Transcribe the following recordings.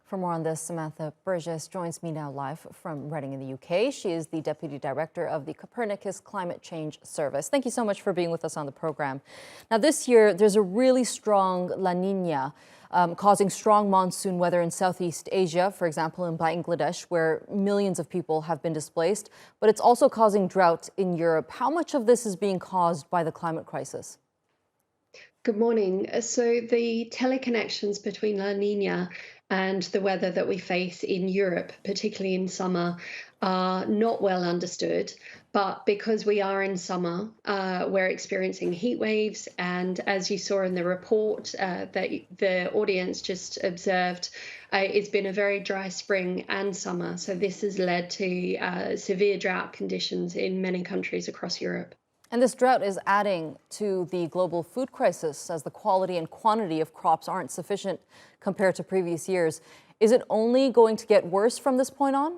For more on this, Samantha Burgess joins me now live from Reading in the UK. She is the Deputy Director of the Copernicus Climate Change Service. Thank you so much for being with us on the program. Now, this year, there's a really strong La Nina causing strong monsoon weather in Southeast Asia, for example, in Bangladesh, where millions of people have been displaced. But it's also causing drought in Europe. How much of this is being caused by the climate crisis? Good morning. So the teleconnections between La Nina and the weather that we face in Europe, particularly in summer, are not well understood. But because we are in summer, we're experiencing heat waves. And as you saw in the report that the audience just observed, it's been a very dry spring and summer. So this has led to severe drought conditions in many countries across Europe. And this drought is adding to the global food crisis as the quality and quantity of crops aren't sufficient compared to previous years. Is it only going to get worse from this point on?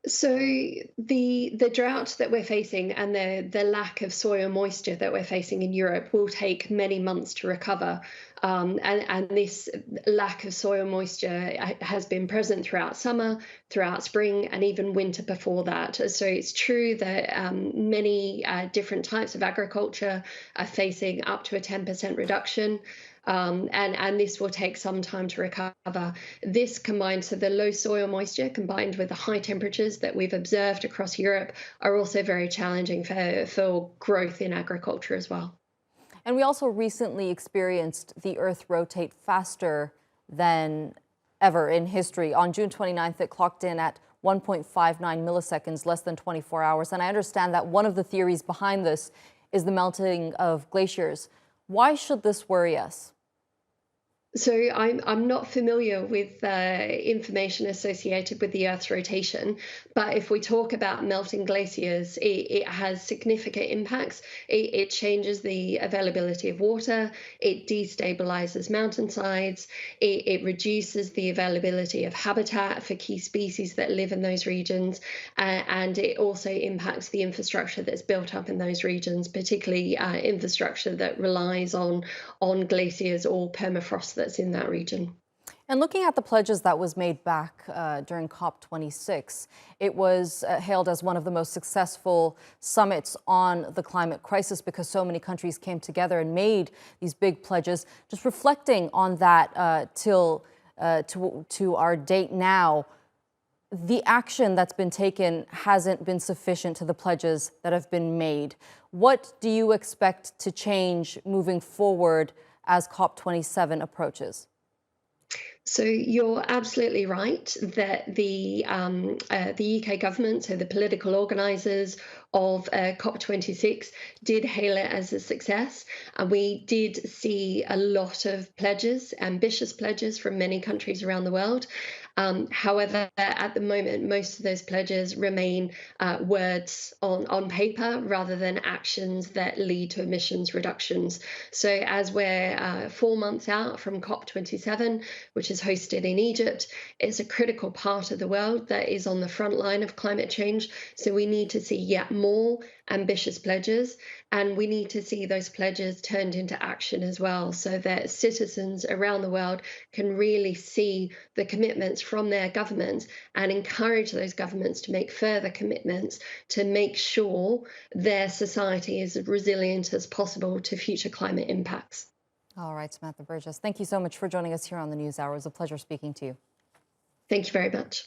So the drought that we're facing and the lack of soil moisture that we're facing in Europe will take many months to recover. And this lack of soil moisture has been present throughout summer, throughout spring, and even winter before that. So it's true that many different types of agriculture are facing up to a 10% reduction. And this will take some time to recover. This combined, so the low soil moisture combined with the high temperatures that we've observed across Europe are also very challenging for growth in agriculture as well. And we also recently experienced the Earth rotate faster than ever in history. On June 29th, it clocked in at 1.59 milliseconds, less than 24 hours. And I understand that one of the theories behind this is the melting of glaciers. Why should this worry us? So I'm not familiar with information associated with the Earth's rotation, but if we talk about melting glaciers, it has significant impacts. It changes the availability of water, it destabilizes mountainsides, it reduces the availability of habitat for key species that live in those regions, and it also impacts the infrastructure that's built up in those regions, particularly infrastructure that relies on glaciers or permafrost that's in that region. And looking at the pledges that was made back during COP26, it was hailed as one of the most successful summits on the climate crisis because so many countries came together and made these big pledges. Just reflecting on that to our date now, the action that's been taken hasn't been sufficient to the pledges that have been made. What do you expect to change moving forward as COP27 approaches? So you're absolutely right that the UK government, so the political organisers of COP26, did hail it as a success. And we did see a lot of pledges, ambitious pledges from many countries around the world. However, at the moment, most of those pledges remain words on paper rather than actions that lead to emissions reductions. So as we're 4 months out from COP27, which is hosted in Egypt, it's a critical part of the world that is on the front line of climate change. So we need to see yet more ambitious pledges, and we need to see those pledges turned into action as well, so that citizens around the world can really see the commitments from their governments and encourage those governments to make further commitments to make sure their society is as resilient as possible to future climate impacts. All right, Samantha Burgess, thank you so much for joining us here on the NewsHour. It was a pleasure speaking to you. Thank you very much.